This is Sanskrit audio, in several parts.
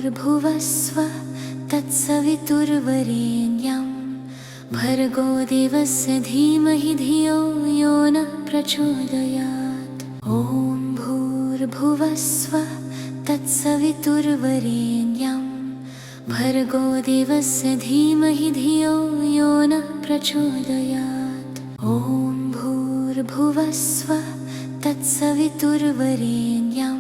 भूर्भुवस्वः तत्सवितुर्वरेण्यं भर्गो देवस्य धीमहि धियो यो नः प्रचोदयात्। ॐ भूर्भुवस्वः तत्सवितुर्वरेण्यं भर्गो देवस्य धीमहि धियो यो नः प्रचोदयात्। ॐ भूर्भुवस्वः तत्सवितुर्वरेण्यं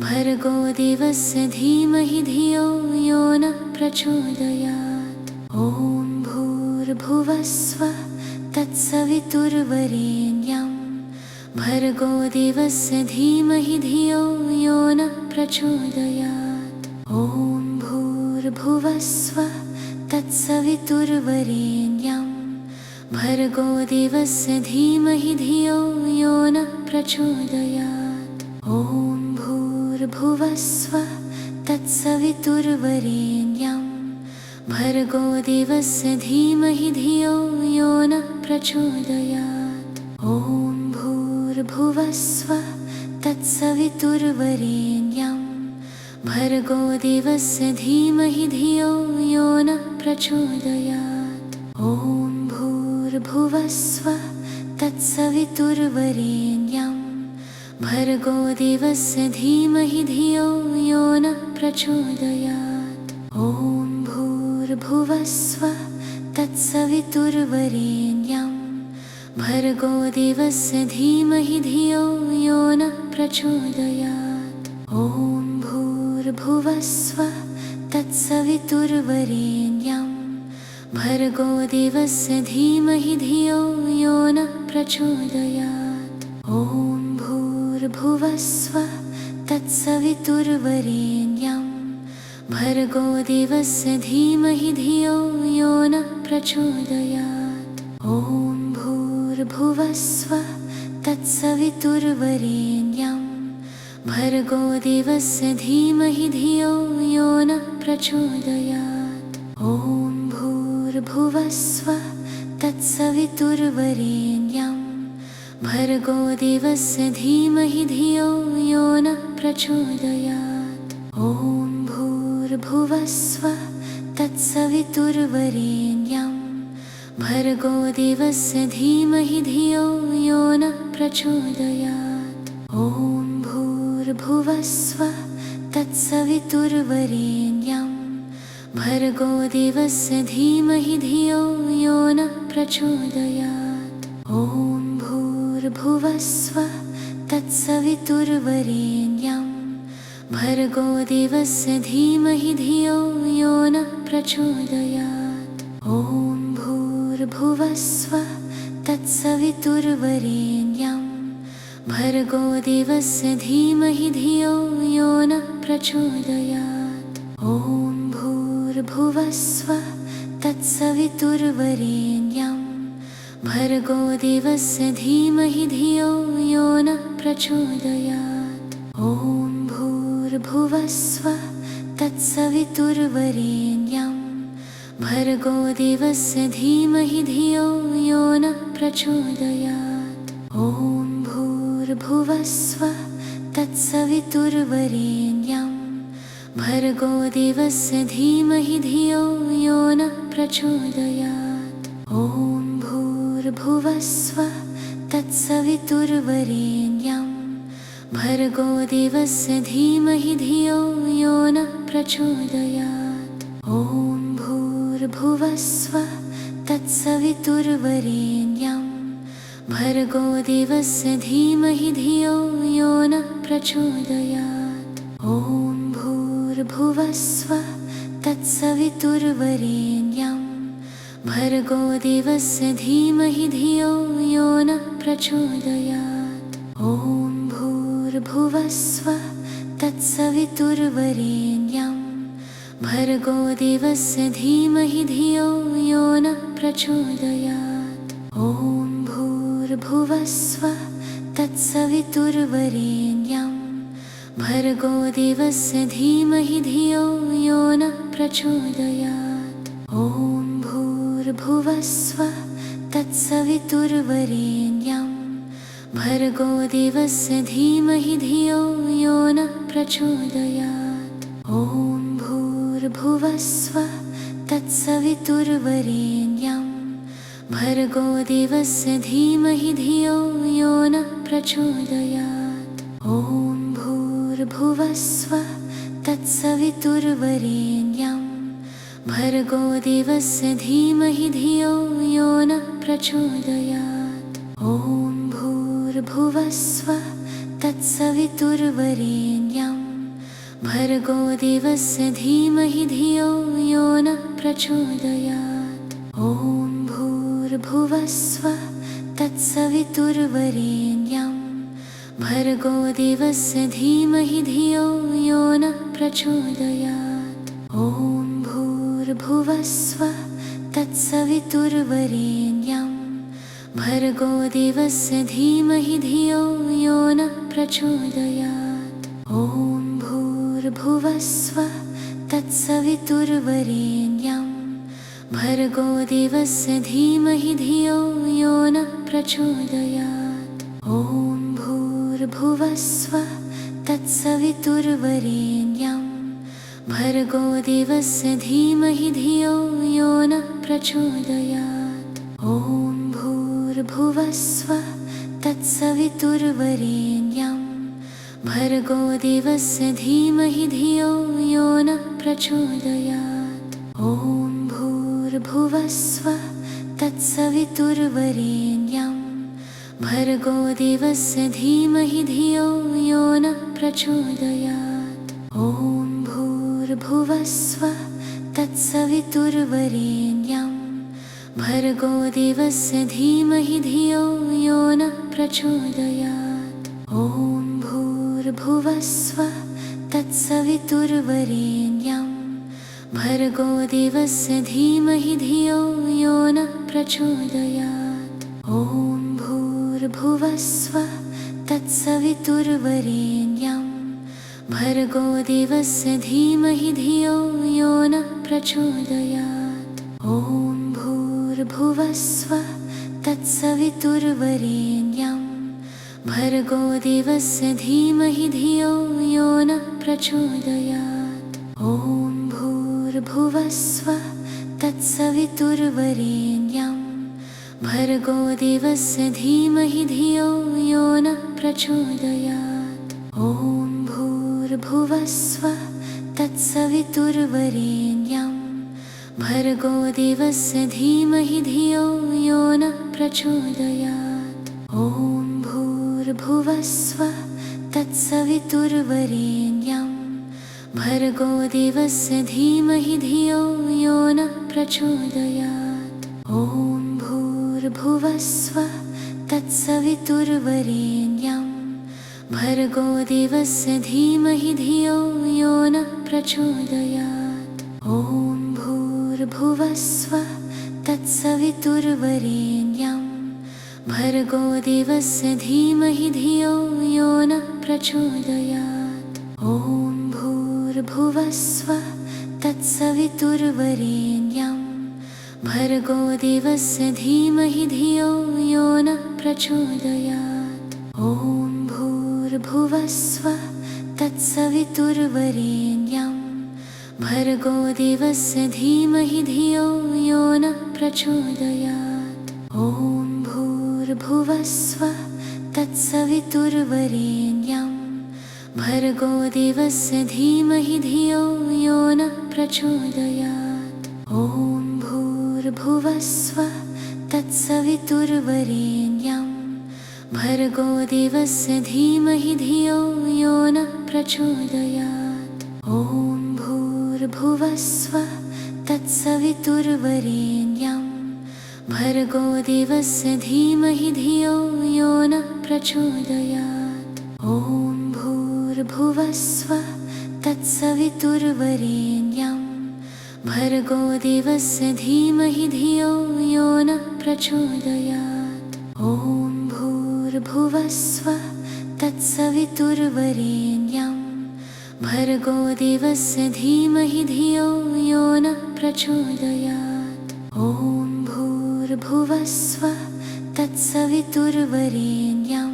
भर्गो देवस्य धीमहि धियो यो नः प्रचोदयात्। ॐ भूर्भुवस्वः तत्सवितुर्वरेण्यं भर्गो देवस्य धीमहि धियो यो नः प्रचोदयात्। ॐ भूर्भुवस्वः तत्सवितुर्वरेण्यं भर्गो देवस्य धीमहि धियो यो नः प्रचोदयात्। ॐ भूर्भुवस्वः तत्सवितुर्वरेण्यं भर्गो देवस्य धीमहि धियो यो नः प्रचोदयात्। ॐ भूर्भुवस्वः तत्सवितुर्वरेण्यं भर्गो देवस्य धीमहि धियो यो नः प्रचोदयात्। ॐ भूर्भुवस्वः तत्सवितुर्वरेण्यं भर्गो देवस्य धीमहि धियो यो नः प्रचोदयात्। ॐ भूर्भुवस्वः तत्सवितुर्वरेण्यं भर्गो देवस्य धीमहि धियो यो नः प्रचोदयात्। ॐ भूर्भुवस्वः तत्सवितुर्वरेण्यं भर्गो देवस्य धीमहि धियो यो नः प्रचोदयात्। ॐ भूर्भुवस्वः तत्सवितुर्वरेण्यं भर्गो देवस्य धीमहि धियो यो नः प्रचोदयात्। ॐ भूर्भुवस्वः तत्सवितुर्वरेण्यं भर्गो देवस्य धीमहि धियो यो नः प्रचोदयात्। ॐ भूर्भुवस्वः तत्सवितुर्वरेण्यं भर्गो देवस्य धीमहि धियो यो नः प्रचोदयात्। ॐ भूर्भुवस्वः तत्सवितुर्वरेण्यं भर्गो देवस्य धीमहि धियो यो नः प्रचोदयात्। ॐ भूर्भुवस्वः तत्सवितुर्वरेण्यं भर्गो देवस्य धीमहि धियो यो नः प्रचोदयात्। ॐ भूर्भुवस्वः तत्सवितुर्वरेण्यं भर्गो देवस्य धीमहि धियो यो नः प्रचोदयात्। ॐ भूर्भुवस्वः तत्सवितुर्वरेण्यं भर्गो देवस्य धीमहि धियो यो नः प्रचोदयात्। ॐ भूर्भुवस्वः तत्सवितुर्वरेण्यं भर्गो देवस्य धीमहि धियो यो नः प्रचोदयात्। ॐ भूर्भुवस्वः तत्सवितुर्वरेण्यं भर्गो देवस्य धीमहि धियो यो नः प्रचोदयात्। ॐ भूर्भुवस्वः तत्सवितुर्वरेण्यं भर्गो देवस्य धीमहि धियो यो नः प्रचोदयात्। ॐ भूर्भुवस्वः तत्सवितुर्वरेण्यं भर्गो देवस्य धीमहि धियो यो नः प्रचोदयात्। ॐ भूर्भुवस्वः तत्सवितुर्वरेण्यं भर्गो देवस्य धीमहि धियो यो नः प्रचोदयात्। ॐ भूर्भुवस्वः तत्सवितुर्वरेण्यं भर्गो देवस्य धीमहि धियो यो नः प्रचोदयात्। ॐ भूर्भुवस्वः तत्सवितुर्वरेण्यं भर्गो देवस्य धीमहि धियो यो नः प्रचोदयात्। ॐ भूर्भुवस्वः तत्सवितुर्वरेण्यं भर्गो देवस्य धीमहि धियो यो नः प्रचोदयात्। ॐ भूर्भुवस्वः तत्सवितुर्वरेण्यं भर्गो देवस्य धीमहि धियो यो नः प्रचोदयात्। ॐ ॐ भूर्भुवस्वः तत्सवितुर्वरेण्यं भर्गो देवस्य धीमहि धियो यो नः प्रचोदयात्। ॐ भूर्भुवस्वः तत्सवितुर्वरेण्यं भर्गो देवस्य धीमहि धियो यो नः प्रचोदयात्। ॐ भूर्भुवस्वः तत्सवितुर्वरेण्यं भर्गो देवस्य धीमहि धियो यो नः प्रचोदयात्। ॐ भूर्भुवस्वः तत्सवितुर्वरेण्यं भर्गो देवस्य धीमहि धियो यो नः प्रचोदयात्। ॐ भूर्भुवस्वः तत्सवितुर्वरेण्यं भर्गो देवस्य धीमहि धियो यो नः प्रचोदयात्। ॐ भूर्भुवस्वः तत्सवितुर्वरेण्यं भर्गो देवस्य धीमहि धियो यो नः प्रचोदयात्। ॐ भूर्भुवस्वः तत्सवितुर्वरेण्यं भर्गो देवस्य धीमहि धियो यो नः प्रचोदयात्। ॐ भूर्भुवस्वः तत्सवितुर्वरेण्यं भर्गो देवस्य धीमहि धियो यो नः प्रचोदयात्। ॐ भूर्भुवस्वः तत्सवितुर्वरेण्यं भर्गो देवस्य धीमहि धियो यो नः प्रचोदयात्। ॐ भूर्भुवस्वः तत्सवितुर्वरेण्यं भर्गो देवस्य धीमहि धियो यो नः प्रचोदयात्। ॐ भूर्भुवस्वः तत्सवितुर्वरेण्यं भर्गो देवस्य धीमहि धियो यो नः प्रचोदयात्। ॐ भूर्भुवस्वः तत्सवितुर्वरेण्यं भर्गो देवस्य धीमहि धियो यो नः प्रचोदयात्। ॐ भूर्भुवस्वः तत्सवितुर्वरेण्यं भर्गो देवस्य धीमहि धियो यो नः प्रचोदयात्। ॐ भूर्भुवस्वः तत्सवितुर्वरेण्यं भर्गो देवस्य धीमहि धियो यो नः प्रचोदयात्। ॐ भूर्भुवस्वः तत्सवितुर्वरेण्यं भर्गो देवस्य धीमहि धियो यो नः प्रचोदयात्। ॐ भूर्भुवस्वः तत्सवितुर्वरेण्यं भर्गो देवस्य धीमहि धियो यो नः प्रचोदयात्। ॐ भूर्भुवस्वः तत्सवितुर्वरेण्यं भर्गो देवस्य धीमहि धियो यो नः प्रचोदयात्। ॐ भूर्भुवस्वः तत्सवितुर्वरेण्यं भर्गो देवस्य धीमहि धियो यो नः प्रचोदयात्। ॐ भूर्भुवस्वः तत्सवितुर्वरेण्यं भर्गो देवस्य धीमहि धियो यो नः प्रचोदयात्। ॐ भूर्भुवस्वः तत्सवितुर्वरेण्यं भर्गो देवस्य धीमहि धियो यो नः प्रचोदयात्। ॐ भूर्भुवस्वः तत्सवितुर्वरेण्यं भर्गो देवस्य धीमहि धियो यो नः प्रचोदयात्। ॐ भूर्भुवस्वः तत्सवितुर्वरेण्यं भर्गो देवस्य धीमहि धियो यो नः प्रचोदयात्। ॐ भूर्भुवस्वः तत्सवितुर्वरेण्यं भर्गो देवस्य धीमहि धियो यो नः प्रचोदयात्। ॐ भूर्भुवस्वः तत्सवितुर्वरेण्यं भर्गो देवस्य धीमहि धियो यो नः प्रचोदयात्। ॐ भूर्भुवस्वः तत्सवितुर्वरेण्यं भर्गो देवस्य धीमहि धियो यो नः प्रचोदयात्। ॐ भूर्भुवस्वः तत्सवितुर्वरेण्यं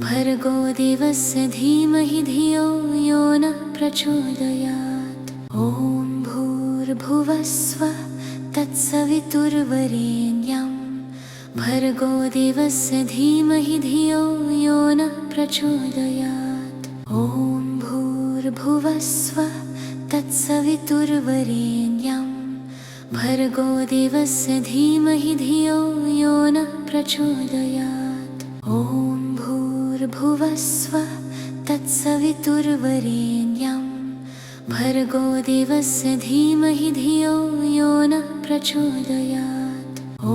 भर्गो देवस्य धीमहि धियो यो नः प्रचोदयात्। ॐ भूर्भुवस्सुः तत्सवितुर्वरेण्यं भर्गो देवस्य धीमहि धियो यो नः प्रचोदयात्। ॐ भूर्भुवस्सुः तत्सवितुर्वरेण्यं भर्गो देवस्य धीमहि धियो यो नः प्रचोदयात्। ॐ भूर्भुवस्सुः तत्सवितुर्वरेण्यं भर्गो देवस्य धीमहि धियो यो नः प्रचोदयात्। ॐ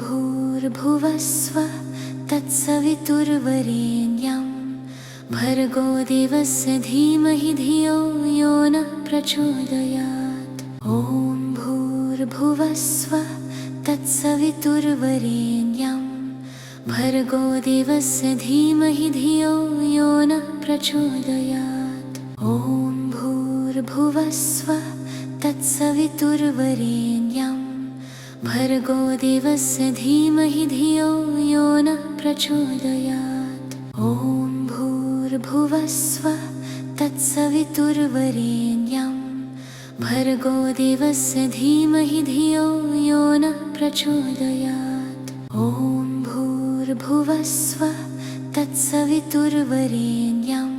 भूर्भुवस्सुः तत्सवितुर्वरेण्यं भर्गो देवस्य धीमहि धियो यो नः प्रचोदयात्। ॐ भूर्भुवस्सुः तत्सवितुर्वरेण्यं भर्गो देवस्य धीमहि धियो यो नः प्रचोदयात्। ॐ भूर्भुवस्सुः तत्सवितुर्वरेण्यं भर्गो देवस्य धीमहि धियो यो नः प्रचोदयात्। ॐ भूर्भुवस्सुः तत्सवितुर्वरेण्यं भर्गो देवस्य धीमहि धियो यो नः प्रचोदयात्। ॐ भूर्भुवस्सुः तत्सवितुर्वरेण्यं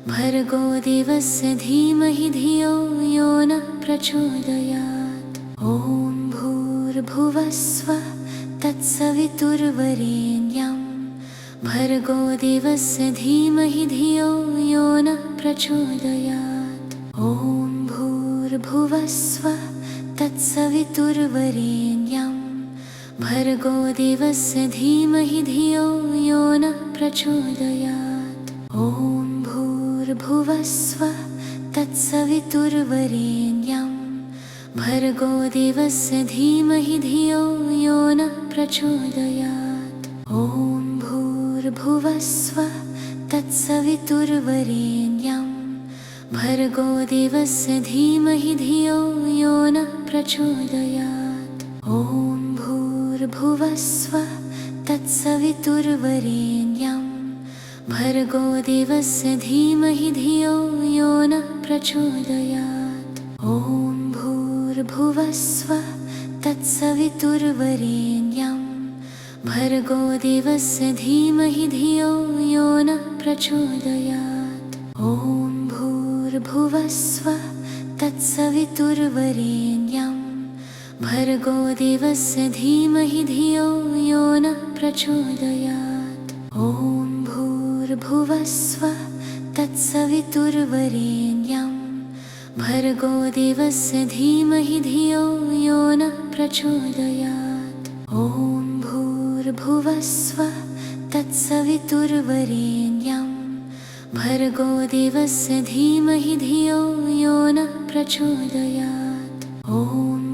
भर्गो देवस्य धीमहि धियो यो नः प्रचोदयात्। ॐ भूर्भुवस्सुः तत्सवितुर्वरेण्यं भर्गो देवस्य धीमहि धियो यो नः प्रचोदयात्। ॐ भूर्भुवस्सुः तत्सवितुर्वरेण्यं भर्गो देवस्य धीमहि धियो यो नः प्रचोदयात्। ॐ भूर्भुवस्सुः तत्सवितुर्वरेण्यं भर्गो देवस्य धीमहि धियो यो नः प्रचोदयात्। ॐ भूर्भुवस्सुः तत्सवितुर्वरेण्यं भर्गो देवस्य धीमहि धियो यो नः प्रचोदयात्। ॐ भूर्भुवस्सुः तत्सवितुर्वरेण्यं भर्गो देवस्य धीमहि धियो यो नः प्रचोदयात्। ॐ भूर्भुवस्सुः तत्सवितुर्वरेण्यं भर्गो देवस्य धीमहि धियो यो नः प्रचोदयात्। ॐ भूर्भुवस्सुः तत्सवितुर्वरेण्यं भर्गो देवस्य धीमहि धियो यो नः प्रचोदयात्। ॐ भूर्भुवस्सुः तत्सवितुर्वरेण्यं भर्गो देवस्य धीमहि धियो यो नः प्रचोदयात्। ॐ भूर्भुवस्सुः तत्सवितुर्वरेण्यं भर्गो देवस्य धीमहि धियो यो नः प्रचोदयात्। ॐ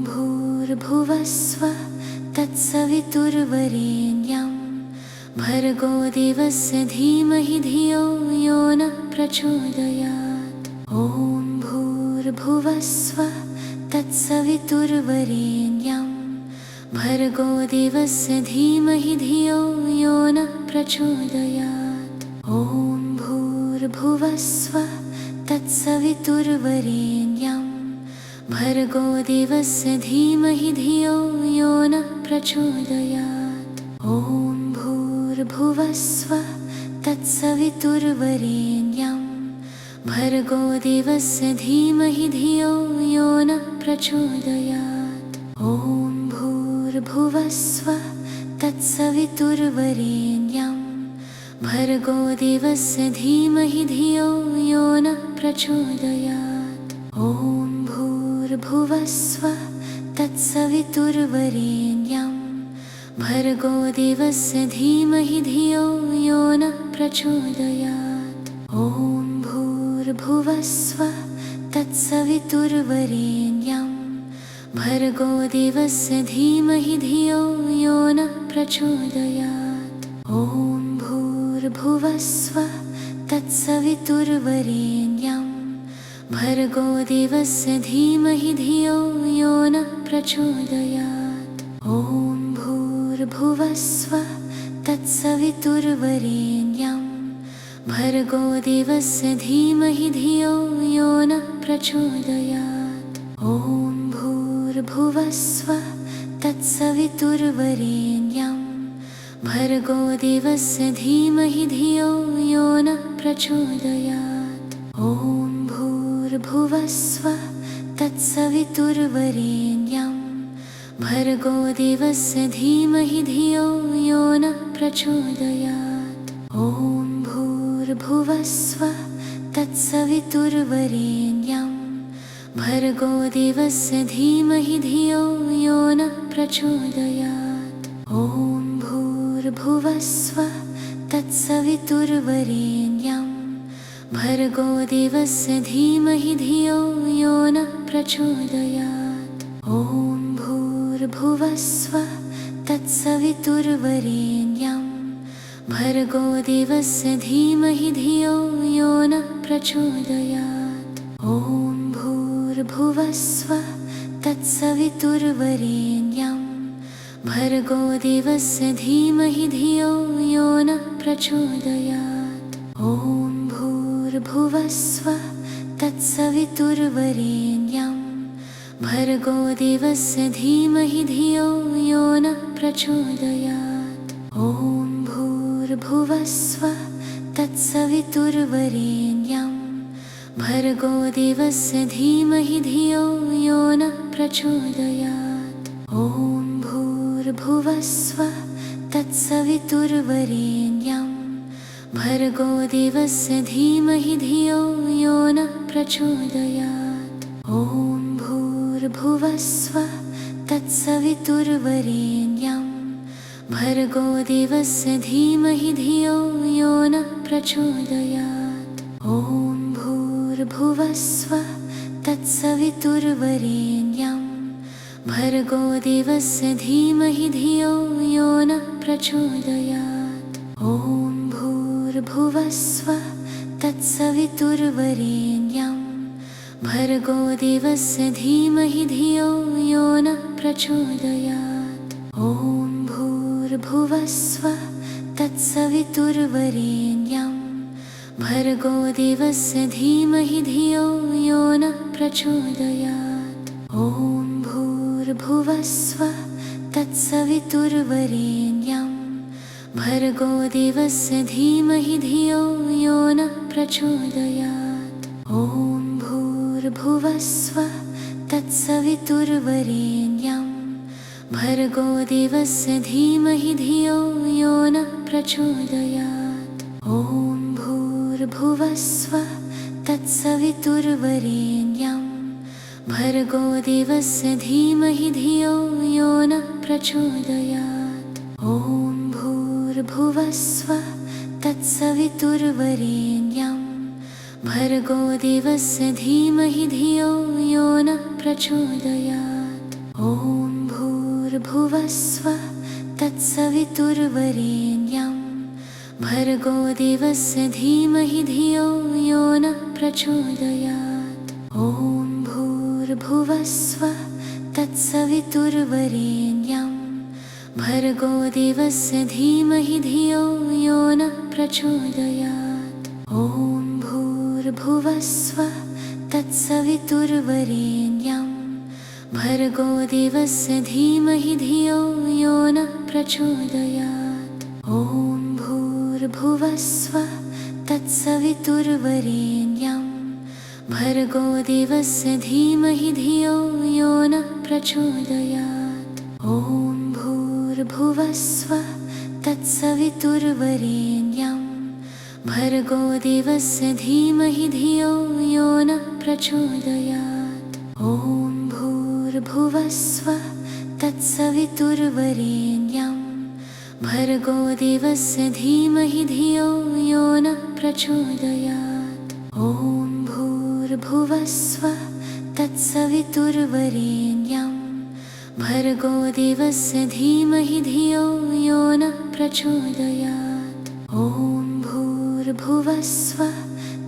भूर्भुवस्सुः तत्सवितुर्वरेण्यं भर्गो देवस्य धीमहि धियो यो नः प्रचोदयात्। ॐ भूर्भुवस्सुः तत्सवितुर्वरेण्यं भर्गो देवस्य धीमहि धियो यो नः प्रचोदयात्। ॐ भूर्भुवस्सुः तत्सवितुर्वरेण्यं भर्गो देवस्य धीमहि धियो यो नः प्रचोदयात्। ॐ भूर्भुवस्सुः तत्सवितुर्वरेण्यं भर्गो देवस्य धीमहि धियो यो नः प्रचोदयात्। ॐ भूर्भुवस्सुः तत्सवितुर्वरेण्यं भर्गो देवस्य धीमहि धियो यो नः प्रचोदयात्। ॐ भूर्भुवस्सुः तत्सवितुर्वरेण्यं भर्गो देवस्य धीमहि धियो यो नः प्रचोदयात्। ॐ भूर्भुवस्सुः तत्सवितुर्वरेण्यं भर्गो देवस्य धीमहि धियो यो नः प्रचोदयात्। ॐ भूर्भुवस्सुः तत्सवितुर्वरेण्यं भर्गो देवस्य धीमहि धियो यो नः प्रचोदयात्। ॐ भूर्भुवस्सुः तत्सवितुर्वरेण्यं भर्गो देवस्य धीमहि धियो यो नः प्रचोदयात्। ॐ भूर्भुवस्सुवः तत्सवितुर्वरेण्यं भर्गो देवस्य धीमहि धियो यो नः प्रचोदयात्। ॐ भूर्भुवस्सुवः तत्सवितुर्वरेण्यं भर्गो देवस्य धीमहि धियो यो नः प्रचोदयात्। ॐ भूर्भुवस्सुवः तत्सवितुर्वरेण्यं भर्गो देवस्य धीमहि धियो यो नः प्रचोदयात्। ॐ भूर्भुवस्सुवः तत्सवितुर्वरेण्यं भर्गो देवस्य धीमहि धियो यो नः प्रचोदयात्। ॐ भूर्भुवस्सुवः तत्सवितुर्वरेण्यं भर्गो देवस्य धीमहि धियो यो नः प्रचोदयात्। ॐ भूर्भुवस्सुवः तत्सवितुर्वरेण्यं भर्गो देवस्य धीमहि धियो यो नः प्रचोदयात्। ॐ भूर्भुवस्सुवः तत्सवितुर्वरेण्यं भर्गो देवस्य धीमहि धियो यो नः प्रचोदयात्। ॐ भूर्भुवस्सुवः तत्सवितुर्वरेण्यं भर्गो देवस्य धीमहि धियो यो नः प्रचोदयात्। ॐ भूर्भुवस्सुवः तत्सवितुर्वरेण्यं भर्गो देवस्य धीमहि धियो यो नः प्रचोदयात्। ॐ भूर्भुवस्सुवः तत्सवितुर्वरेण्यं भर्गो देवस्य धीमहि धियो यो नः प्रचोदयात्। ॐ भूर्भुवस्सुवः तत्सवितुर्वरेण्यं भर्गो देवस्य धीमहि धियो यो नः प्रचोदयात्। ॐ भूर्भुवस्सुवः तत्सवितुर्वरेण्यं भर्गो देवस्य धीमहि धियो यो नः प्रचोदयात्। ॐ भूर्भुवस्सुवः तत्सवितुर्वरेण्यं भर्गो देवस्य धीमहि धियो यो नः प्रचोदयात्। ॐ भूर्भुवस्सुवः तत्सवितुर्वरेण्यं भर्गो देवस्य धीमहि धियो यो नः प्रचोदयात्। ॐ भूर्भुवस्सुवः तत्सवितुर्वरेण्यं भर्गो देवस्य धीमहि धियो यो नः प्रचोदयात्। ॐ भूर्भुवस्सुवः तत्सवितुर्वरेण्यं भर्गो देवस्य धीमहि धियो यो नः प्रचोदयात्। ॐ भूर्भुवस्सुवः तत्सवितुर्वरेण्यं भर्गो देवस्य धीमहि धियो यो नः प्रचोदयात्। ॐ भूर्भुवस्सुवः तत्सवितुर्वरेण्यं भर्गो देवस्य धीमहि धियो यो नः प्रचोदयात्। ॐ भूर्भुवस्सुवः तत्सवितुर्वरेण्यं भर्गो देवस्य धीमहि धियो यो नः प्रचोदयात्। ॐ भूर्भुवस्सुवः तत्सवितुर्वरेण्यं भर्गो देवस्य धीमहि धियो यो नः प्रचोदयात्। ॐ भूर्भुवस्सुवः तत्सवितुर्वरेण्यं भर्गो देवस्य धीमहि धियो यो नः प्रचोदयात्। ॐ भूर्भुवस्सुवः तत्सवितुर्वरेण्यं भर्गो देवस्य धीमहि धियो यो नः प्रचोदयात्। ॐ भूर्भुवस्सुवः तत्सवितुर्वरेण्यं भर्गो देवस्य धीमहि धियो यो नः प्रचोदयात्। ॐ भूर्भुवस्सुवः तत्सवितुर्वरेण्यं भर्गो देवस्य धीमहि धियो यो नः प्रचोदयात्। ॐ भूर्भुवस्सुवः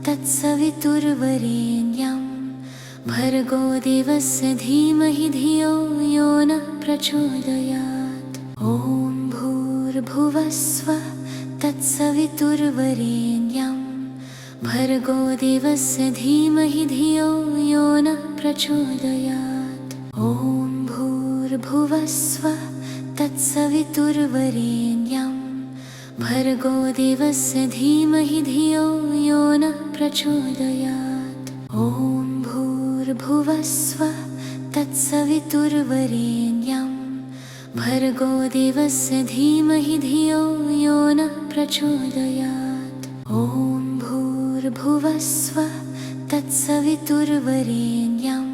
तत्सवितुर्वरेण्यं भर्गो देवस्य धीमहि धियो यो नः प्रचोदयात्। ॐ भूर्भुवस्सुवः तत्सवितुर्वरेण्यं भर्गो देवस्य धीमहि धियो यो नः प्रचोदयात्। ॐ भूर्भुवस्सुवः तत्सवितुर्वरेण्यं भर्गो देवस्य धीमहि धियो यो नः प्रचोदयात्। ॐ भूर्भुवस्सुवः तत्सवितुर्वरेण्यं भर्गो देवस्य धीमहि धियो यो नः प्रचोदयात्। ॐ भूर्भुवस्सुवः तत्सवितुर्वरेण्यं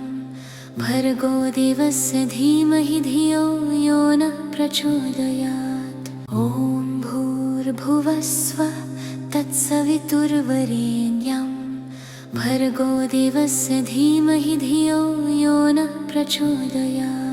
भर्गो देवस्य धीमहि धियो यो नः प्रचोदयात्। ॐ भूर्भुवस्सुवः तत्सवितुर्वरेण्यं भर्गो देवस्य धीमहि धियो यो नः प्रचोदयात्।